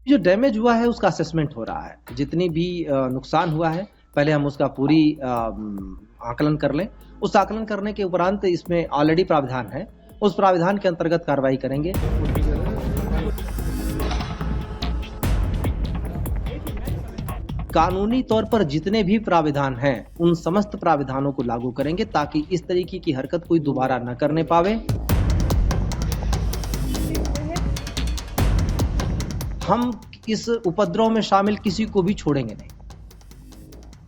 जो डैमेज हुआ है उसका असेसमेंट हो रहा है। जितनी भी नुकसान हुआ है पहले हम उसका पूरी आकलन कर लें। उस आकलन करने के उपरांत इसमें ऑलरेडी प्रावधान है, उस प्रावधान के अंतर्गत कार्रवाई करेंगे। कानूनी तौर पर जितने भी प्राविधान हैं उन समस्त प्राविधानों को लागू करेंगे ताकि इस तरीके की हरकत कोई दोबारा न करने पावे। हम इस उपद्रव में शामिल किसी को भी छोड़ेंगे नहीं।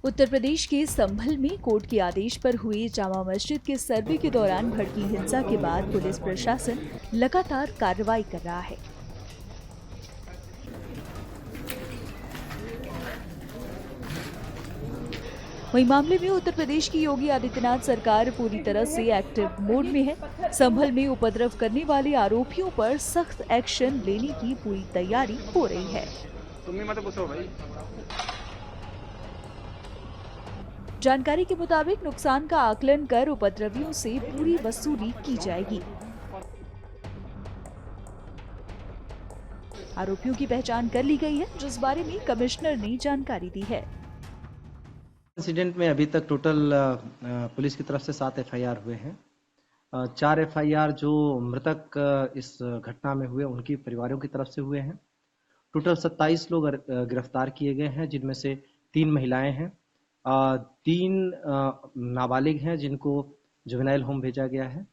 उत्तर प्रदेश के संभल में कोर्ट के आदेश पर हुई जामा मस्जिद के सर्वे के दौरान भड़की हिंसा के बाद पुलिस प्रशासन लगातार कार्रवाई कर रहा है। वहीं मामले में उत्तर प्रदेश की योगी आदित्यनाथ सरकार पूरी तरह से एक्टिव मोड में है। संभल में उपद्रव करने वाले आरोपियों पर सख्त एक्शन लेने की पूरी तैयारी हो रही है। जानकारी के मुताबिक नुकसान का आकलन कर उपद्रवियों से पूरी वसूली की जाएगी। आरोपियों की पहचान कर ली गई है, जिस बारे में कमिश्नर ने जानकारी दी है। इंसिडेंट में अभी तक टोटल पुलिस की तरफ से 7 एफआईआर हुए हैं। 4 एफआईआर जो मृतक इस घटना में हुए उनके परिवारों की तरफ से हुए हैं। टोटल 27 लोग गिरफ्तार किए गए हैं, जिनमें से 3 महिलाएं हैं, 3 नाबालिग हैं जिनको जुवेनाइल होम भेजा गया है।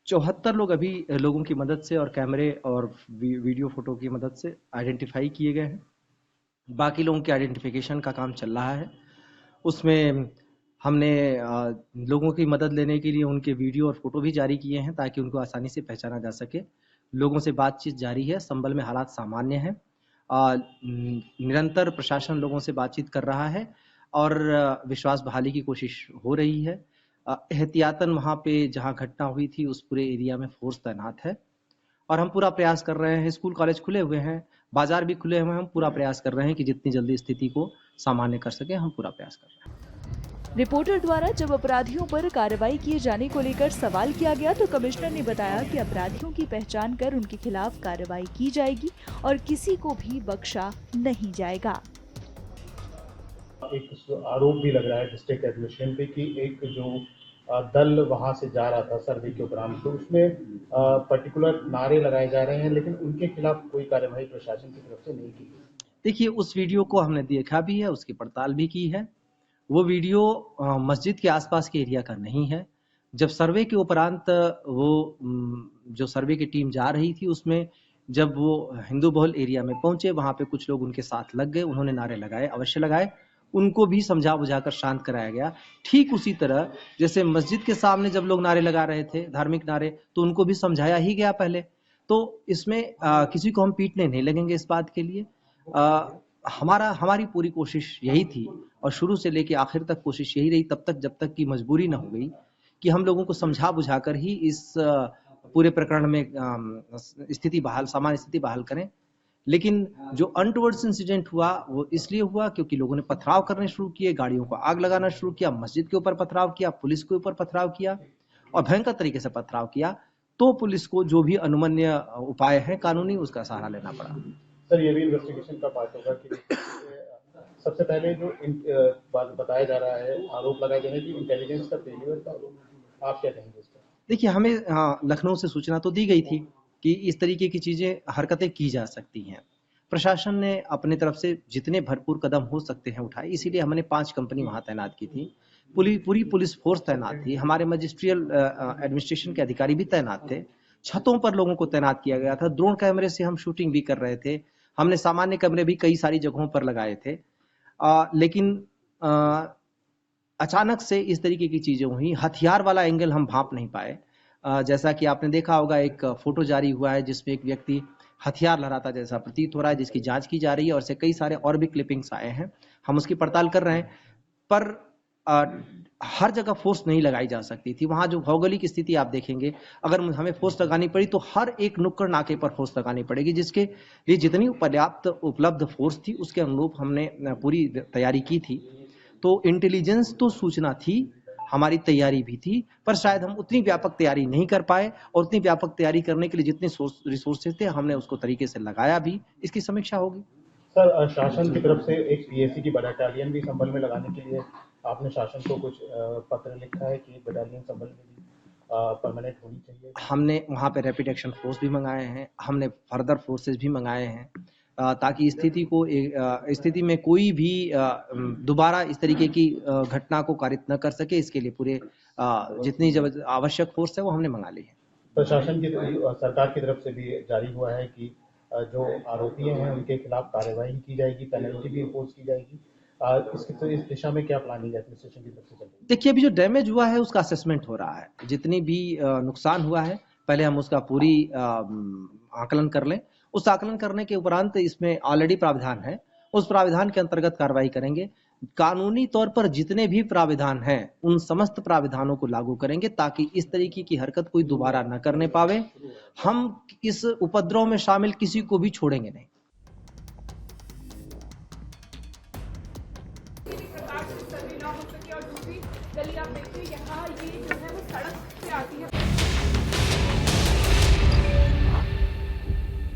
74 लोग अभी लोगों की मदद से और कैमरे और वीडियो फोटो की मदद से आइडेंटिफाई किए गए हैं। बाकी लोगों के आइडेंटिफिकेशन का काम चल रहा है। उसमें हमने लोगों की मदद लेने के लिए उनके वीडियो और फोटो भी जारी किए हैं ताकि उनको आसानी से पहचाना जा सके। लोगों से बातचीत जारी है। संभल में हालात सामान्य हैं। निरंतर प्रशासन लोगों से बातचीत कर रहा है और विश्वास बहाली की कोशिश हो रही है। एहतियातन वहाँ पे जहाँ घटना हुई थी उस पूरे एरिया में फोर्स तैनात है और हम पूरा प्रयास कर रहे हैं। स्कूल कॉलेज खुले हुए हैं, बाजार भी खुले हुए हैं। हम पूरा प्रयास कर रहे हैं कि जितनी जल्दी स्थिति को सामान्य कर सके, हम पूरा प्रयास कर रहे हैं। रिपोर्टर द्वारा जब अपराधियों पर कार्रवाई किए जाने को लेकर सवाल किया गया तो कमिश्नर ने बताया कि अपराधियों की पहचान कर उनके खिलाफ कार्रवाई की जाएगी और किसी को भी बख्शा नहीं जाएगा। एक आरोप भी लग रहा है डिस्ट्रिक्ट एडमिनिस्ट्रेशन पे कि एक जो दल वहां से जा रहा था सर्वे के उपरांत, तो उसमें पर्टिकुलर नारे लगाए जा रहे हैं, लेकिन उनके खिलाफ कोई कार्रवाई प्रशासन की तरफ से नहीं की गई। देखिए, उस वीडियो को हमने देखा भी है, उसकी पड़ताल भी की है। वो वीडियो मस्जिद के आसपास के एरिया का नहीं है। जब सर्वे के उपरांत वो जो सर्वे की टीम जा रही थी उसमें जब वो हिंदू बहुल एरिया में पहुंचे, वहां पे कुछ लोग उनके साथ लग गए, उन्होंने नारे लगाए, अवश्य लगाए। उनको भी समझा बुझाकर शांत कराया गया। ठीक उसी तरह जैसे मस्जिद के सामने जब लोग नारे लगा रहे थे, धार्मिक नारे, तो उनको भी समझाया ही गया पहले। तो इसमें किसी को हम पीटने नहीं लगेंगे इस बात के लिए। हमारी पूरी कोशिश यही थी और शुरू से लेके आखिर तक कोशिश यही रही, तब तक जब तक की मजबूरी न हो गई कि हम लोगों को समझा बुझाकर ही इस पूरे प्रकरण में सामान्य स्थिति बहाल करें। लेकिन जो अनटुवर्ड्स इंसिडेंट हुआ वो इसलिए हुआ क्योंकि लोगों ने पथराव करने शुरू किए, गाड़ियों को आग लगाना शुरू किया, मस्जिद के ऊपर पथराव किया, पुलिस के ऊपर पथराव किया और भयंकर तरीके से पथराव किया। तो पुलिस को जो भी अनुमन्य उपाय है कानूनी, उसका सहारा लेना पड़ा। सर, ये भी इन्वेस्टिगेशन का पार्ट होगा कि सबसे पहले जो बात बताया जा रहा है, आरोप लगाए जा रहे हैं कि इंटेलिजेंस का फेलियर का आरोप, आप क्या कहेंगे इस पर? देखिए, हमें लखनऊ से सूचना तो दी गई थी कि इस तरीके की चीजें हरकतें की जा सकती हैं। प्रशासन ने अपनी तरफ से जितने भरपूर कदम हो सकते हैं उठाए, इसीलिए हमने 5 कंपनी वहां तैनात की थी। पूरी पुलिस फोर्स तैनात थी। हमारे मजिस्ट्रियल एडमिनिस्ट्रेशन के अधिकारी भी तैनात थे। छतों पर लोगों को तैनात किया गया था। ड्रोन कैमरे से हम शूटिंग भी कर रहे थे। हमने सामान्य कैमरे भी कई सारी जगहों पर लगाए थे। लेकिन अचानक से इस तरीके की चीजें हुई। हथियार वाला एंगल हम भांप नहीं पाए। जैसा कि आपने देखा होगा, एक फोटो जारी हुआ है जिसमें एक व्यक्ति हथियार लहराता जैसा प्रतीत हो रहा है, जिसकी जांच की जा रही है और से कई सारे और भी क्लिपिंग्स आए हैं। हम उसकी पड़ताल कर रहे हैं, पर हर जगह फोर्स नहीं लगाई जा सकती थी। वहां जो भौगोलिक स्थिति आप देखेंगे, अगर हमें फोर्स लगानी पड़ी तो हर एक नुक्कड़ नाके पर फोर्स लगानी पड़ेगी, जिसके लिए जितनी पर्याप्त उपलब्ध फोर्स थी उसके अनुरूप हमने पूरी तैयारी की थी। तो इंटेलिजेंस तो सूचना थी, हमारी तैयारी भी थी, पर शायद हम उतनी व्यापक तैयारी नहीं कर पाए और उतनी व्यापक तैयारी करने के लिए जितने रिसोर्सेज थे हमने उसको तरीके से लगाया भी। इसकी समीक्षा होगी। सर, शासन की तरफ से एक पीएसी की बटालियन भी संभल में लगाने के लिए आपने शासन को कुछ पत्र लिखा है कि बटालियन संभल में भी परमानेंट होनी चाहिए? हमने वहाँ पे रैपिड एक्शन फोर्स भी मंगाए हैं, हमने फर्दर फोर्सेज भी मंगाए हैं, ताकि स्थिति में कोई भी दोबारा इस तरीके की घटना को कारित न कर सके। इसके लिए पूरे जितनी आवश्यक फोर्स है वो हमने मंगा ली है। प्रशासन की सरकार की तरफ से भी जारी हुआ है कि जो आरोपी हैं उनके खिलाफ कार्रवाई की जाएगी, पेनल्टी भी इम्पोज की जाएगी। इस दिशा में क्या प्लानिंग एडमिनिस्ट्रेशन की तरफ से चल रही है? देखिए, अभी जो डैमेज हुआ है उसका असेसमेंट हो रहा है। जितनी भी नुकसान हुआ है पहले हम उसका पूरी आकलन कर लें। उस आकलन करने के उपरांत इसमें ऑलरेडी प्रावधान है, उस प्रावधान के अंतर्गत कार्रवाई करेंगे। कानूनी तौर पर जितने भी प्रावधान हैं उन समस्त प्रावधानों को लागू करेंगे ताकि इस तरीके की हरकत कोई दोबारा न करने पावे। हम इस उपद्रव में शामिल किसी को भी छोड़ेंगे नहीं। सर्वे ना हो सके और दूसरी गली आप देखिए यहाँ ये जो है वो सड़क से आती है